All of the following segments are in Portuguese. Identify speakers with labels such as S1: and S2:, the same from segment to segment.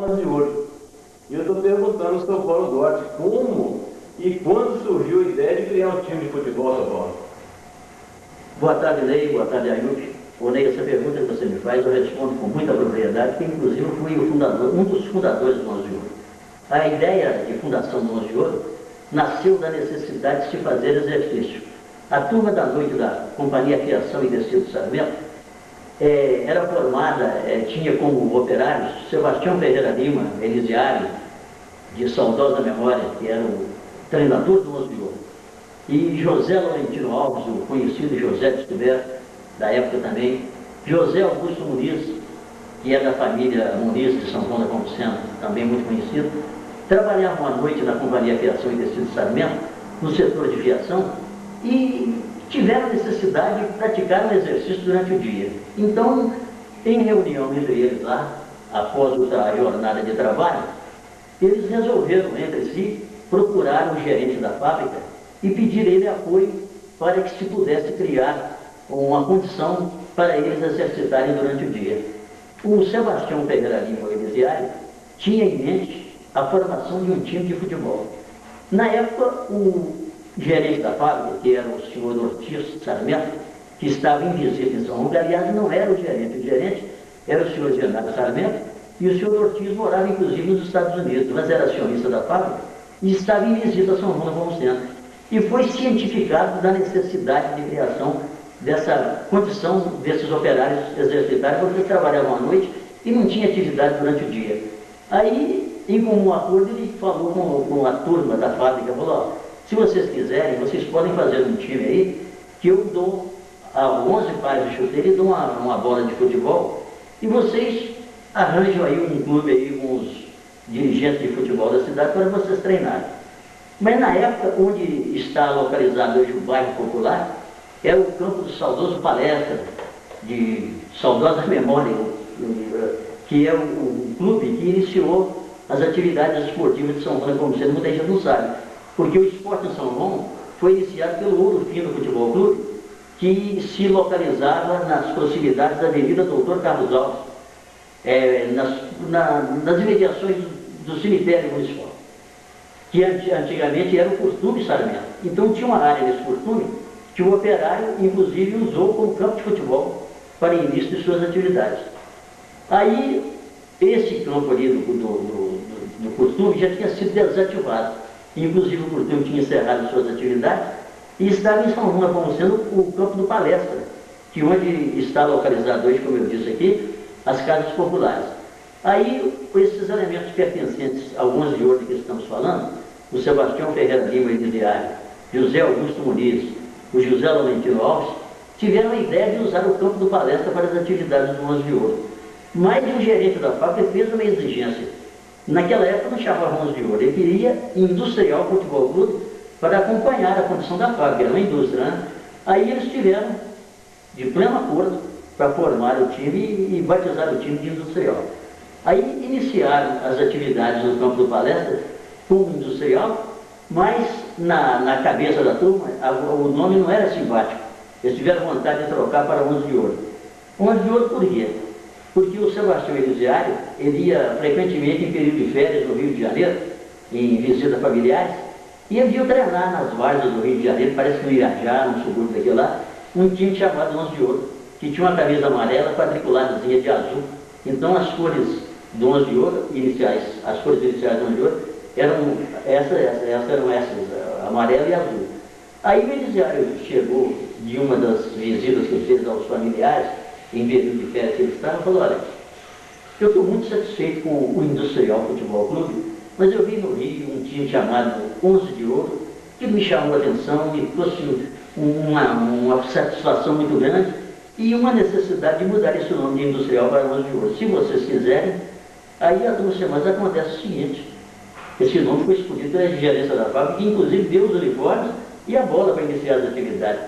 S1: 11 de ouro. E eu estou perguntando ao São Paulo Duarte como e quando surgiu a ideia de criar um time de futebol, São Paulo?
S2: Boa tarde, Ney. Boa tarde, Ailton. Ney, essa pergunta que você me faz, eu respondo com muita propriedade, porque inclusive eu fui um dos fundadores do 11 de ouro. A ideia de fundação do 11 de ouro nasceu da necessidade de se fazer exercício. A turma da noite da Companhia Fiação e Tecido Sarmento era formada, tinha como operários Sebastião Ferreira Lima, Elisiário, de saudosa memória, que era o treinador do 11 de ouro, e José Laurentino Alves, o conhecido José de Estiver, da época também, José Augusto Muniz, que é da família Muniz de São João da Conceição, também muito conhecido, trabalhavam à noite na Companhia Fiação e Tecido Sarmento, no setor de fiação, e tiveram necessidade de praticar um exercício durante o dia. Então, em reunião entre eles lá, após a jornada de trabalho, eles resolveram entre si procurar o gerente da fábrica e pedir ele apoio para que se pudesse criar uma condição para eles exercitarem durante o dia. O Sebastião Ferreira Lima, o Elisiário, tinha em mente a formação de um time de futebol. Na época, o gerente da fábrica, que era o senhor Ortiz Sarmento, que estava em visita em São Paulo, aliás, não era o gerente era o senhor Genaro Sarmento, e o senhor Ortiz morava inclusive nos Estados Unidos, mas era acionista da fábrica e estava em visita a São João do Centro. E foi cientificado da necessidade de criação dessa condição desses operários exercitarem, porque eles trabalhavam à noite e não tinha atividade durante o dia. Aí, em comum acordo, ele falou com a turma da fábrica, falou, ó, se vocês quiserem, vocês podem fazer um time aí, que eu dou a 11 pares de chuteira e dou uma bola de futebol, e vocês arranjam aí um clube aí com os dirigentes de futebol da cidade para vocês treinarem. Mas na época onde está localizado hoje o bairro Popular, era o campo do saudoso Palestra, de saudosa memória, que é o clube que iniciou as atividades esportivas de São João, como você muita gente não sabe. Porque o esporte em São João foi iniciado pelo Ouro Fino Futebol Clube, que se localizava nas proximidades da Avenida Doutor Carlos Alves, nas imediações do cemitério municipal, que antigamente era o Costume Sarmento. Então tinha uma área nesse costume que o operário, inclusive, usou como campo de futebol para início de suas atividades. Aí, esse campo ali do costume já tinha sido desativado. Inclusive o costume tinha encerrado suas atividades e estava em São João como sendo o campo do Palestra, que onde está localizado hoje, como eu disse aqui, as casas populares. Aí, esses elementos pertencentes ao 11 de ouro que estamos falando, o Sebastião Ferreira Lima Elisiário, José Augusto Muniz, o José Laurentino Alves, tiveram a ideia de usar o campo do Palestra para as atividades do 11 de ouro. Mas o gerente da fábrica fez uma exigência. Naquela época não chamava 11 de ouro, ele queria Industrial Futebol Clube para acompanhar a condição da fábrica, era uma indústria, né? Aí eles tiveram, de pleno acordo, para formar o time e batizar o time de Industrial. Aí iniciaram as atividades no campo do Palestra como Industrial, mas na cabeça da turma o nome não era simpático. Eles tiveram vontade de trocar para 11 de ouro. 11 de ouro por quê? Porque o Sebastião Elisiário, ele ia frequentemente em período de férias no Rio de Janeiro, em visitas familiares, e ele ia treinar nas várzeas do Rio de Janeiro, parece que no Irajá, no subúrbio daquele lá, um time chamado 11 de ouro, que tinha uma camisa amarela quadriculadazinha de azul. Então as cores do 11 de ouro, iniciais, as cores iniciais do 11 de ouro, eram essas, amarela e azul. Aí o Elisiário chegou de uma das visitas que ele fez aos familiares, em período de férias que ele estava, e falou, olha, eu estou muito satisfeito com o Industrial Futebol Clube, mas eu vi no Rio um time chamado 11 de ouro, que me chamou a atenção, me trouxe uma satisfação muito grande e uma necessidade de mudar esse nome de Industrial para 11 de ouro. Se vocês quiserem, aí a turma, mas acontece o seguinte, esse nome foi escolhido pela gerência da fábrica, que inclusive deu os uniformes e a bola para iniciar as atividades.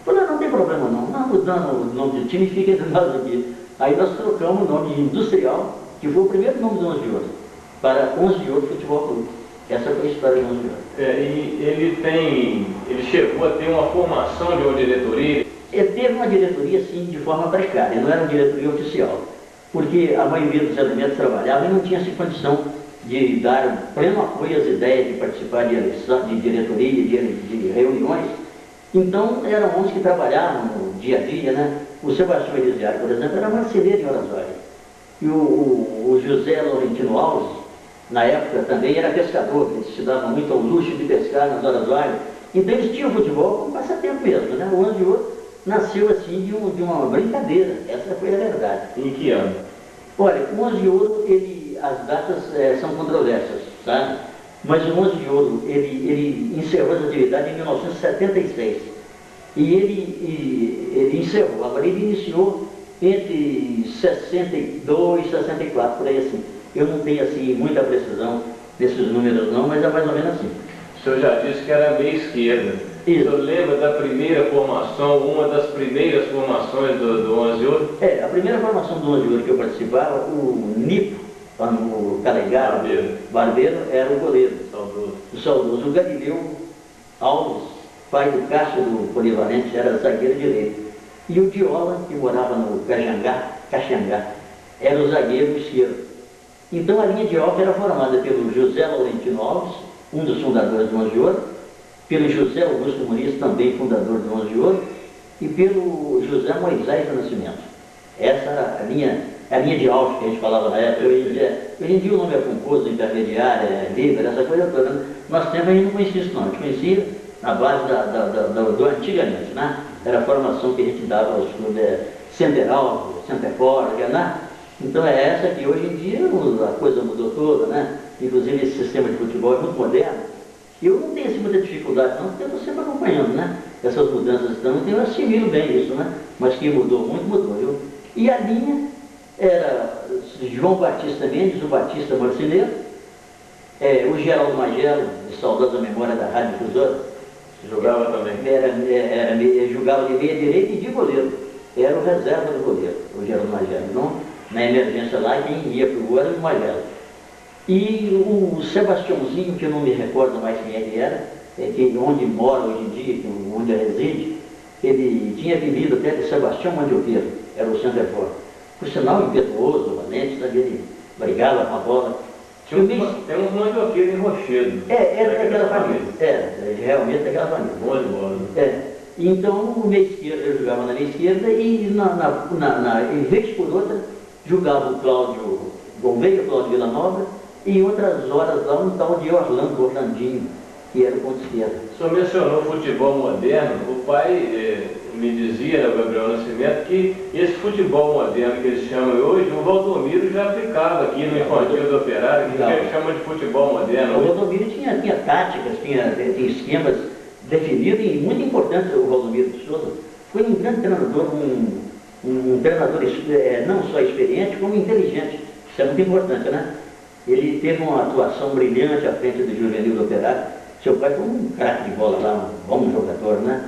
S2: Falei, não tem problema não, mudando o nome do time, fica entre nós aqui. Aí nós trocamos o nome de Industrial, que foi o primeiro nome do 11 de ouro, para 11 de ouro Futebol Clube. Essa foi a história do 11 de ouro.
S1: E ele chegou a ter uma formação de uma diretoria?
S2: Ele teve uma diretoria, assim, de forma precária, não era uma diretoria oficial. porque a maioria dos elementos trabalhava e não tinha essa condição de dar pleno apoio às ideias, de participar de diretoria, de reuniões. Então, eram uns que trabalhavam no dia a dia, né? O Sebastião Elisiário, por exemplo, era marceneiro em Horas Vagas. E o José Laurentino Alves, na época, também era pescador, eles se davam muito ao luxo de pescar nas horas vagas. Então, eles tinham futebol como passatempo mesmo, né? O 11 de Ouro nasceu assim de uma brincadeira, essa foi a verdade.
S1: Em que ano?
S2: Olha, o 11 de Ouro, as datas são controversas, sabe? Mas o 11 de Ouro, ele encerrou essa atividade em 1976. E ele encerrou, agora ele iniciou entre 62 e 64, por aí assim. Eu não tenho assim muita precisão desses números não, mas é mais ou menos assim.
S1: O senhor já disse que era meia esquerda.
S2: Isso.
S1: O senhor lembra da primeira formação, uma das primeiras formações do 11 de Ouro?
S2: A primeira formação do 11 de Ouro que eu participava, o Nipo, o Calegaro, Barbeiro, era o goleiro.
S1: Saudoso.
S2: O saudoso. O Galileu Alves, pai do Cássio do Polivalente, era zagueiro direito. E o Diola, que morava no Caxangá, era o zagueiro esquerdo. Então a linha de alta era formada pelo José Laurentino Alves, um dos fundadores do 11 de Ouro, pelo José Augusto Muniz, também fundador do 11 de Ouro, e pelo José Moisés do Nascimento. Essa era a linha de alta que a gente falava na época. Hoje em dia o nome é composto, intermediário, livre, essa coisa toda. Nosso tempo a gente não conhecia isso não, a gente conhecia na base do antigamente, né? Era a formação que a gente dava aos clubes Centeral, Centepor, né? Então é essa que hoje em dia a coisa mudou toda, né? Inclusive esse sistema de futebol é muito moderno. E eu não tenho assim, muita dificuldade não, porque eu estou sempre acompanhando, né? Essas mudanças estão, então eu assimilo bem isso, né? Mas que mudou muito, mudou, viu? E a linha era João Batista Mendes, o Batista Marceneiro, o Geraldo Magelo, de saudosa memória da Rádio Difusora.
S1: Jogava também?
S2: Jogava de meia direita e de goleiro. Era o reserva do goleiro, o Geraldo Magelo. Não, na emergência lá, quem ia para o gol era o Magelo. E o Sebastiãozinho, que eu não me recordo mais quem ele era, onde mora hoje em dia, onde reside, ele tinha vivido até de Sebastião Mandioqueiro, era o centroavante. Por sinal, impetuoso, valente, sabe? Ele brigava com a bola.
S1: Tem uns mandioqueiros em Rochedo.
S2: Era daquela família. Realmente daquela família.
S1: Boa de bola.
S2: Então, o meio esquerdo, eu jogava na meia esquerda e em vez por outra, jogava o Cláudio Gouveia, o Cláudio Villanova, e em outras horas lá um tal de Orlandinho, que era o ponto esquerdo.
S1: O senhor mencionou o futebol moderno. O pai me dizia, né, o Gabriel Nascimento, que esse futebol moderno que eles chamam hoje, o Valdomiro já aplicava aqui no Infantil do Operário, que eles chamam de futebol moderno.
S2: O Valdomiro tinha táticas, tinha esquemas definidos e muito importante o Valdomiro de Souza. Foi um grande treinador, um treinador não só experiente, como inteligente. Isso é muito importante, né? Ele teve uma atuação brilhante à frente do Juvenil do Operário. Seu pai foi um craque de bola lá, um bom jogador, né?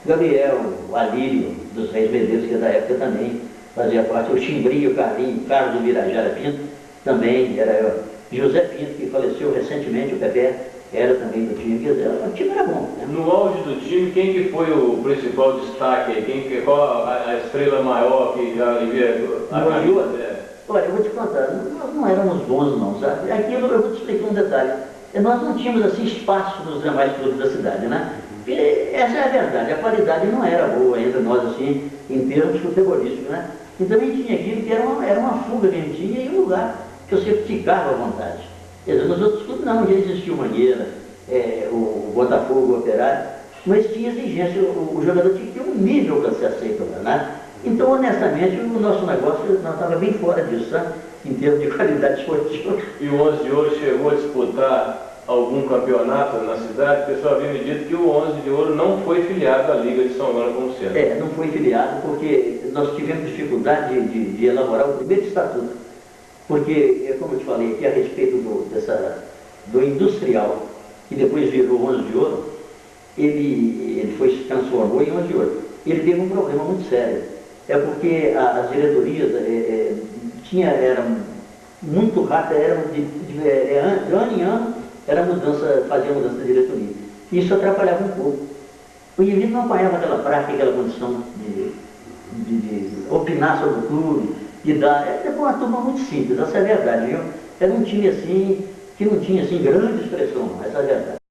S2: Gabriel, o Alírio, dos Reis Medeiros, que da época também fazia parte. O Chimbrinho, o Carlos do Virajara Pinto, também era José Pinto, que faleceu recentemente, o Pepe, era também do time. Quer dizer, o time era bom, né?
S1: No auge do time, quem que foi o principal destaque aí? Qual a estrela maior que já vivia a camisa?
S2: Olha, eu vou te contar, nós não éramos bons não, sabe? Aquilo, eu vou te explicar um detalhe. Nós não tínhamos assim espaço nos demais clubes da cidade, né? Porque essa é a verdade, a qualidade não era boa entre nós, assim, em termos futebolísticos, né? Então a gente tinha aquilo que era uma fuga que a gente tinha e um lugar que você ficava à vontade. Quer dizer, nos outros clubes não, já existia o Mangueira, o Botafogo, o Operário, mas tinha exigência, o jogador tinha que ter um nível para ser aceito lá, né? Então, honestamente, o nosso negócio estava bem fora disso, sabe? Em termos de qualidade esportiva.
S1: E o 11 de Ouro chegou a disputar algum campeonato na cidade? O pessoal havia me dito que o 11 de Ouro não foi filiado à Liga de São João como sendo.
S2: Não foi filiado porque nós tivemos dificuldade de elaborar o primeiro estatuto. Porque, como eu te falei aqui a respeito do industrial, que depois virou 11 de Ouro, ele se transformou em 11 de Ouro. Ele teve um problema muito sério. Porque as diretorias eram muito rápidas, de ano em ano fazia mudança de diretoria. Isso atrapalhava um pouco. O indivíduo não apanhava aquela prática, aquela condição de opinar sobre o clube, de dar. Foi uma turma muito simples, essa é a verdade, viu? Era um time assim, que não tinha assim grande expressão, essa é a verdade.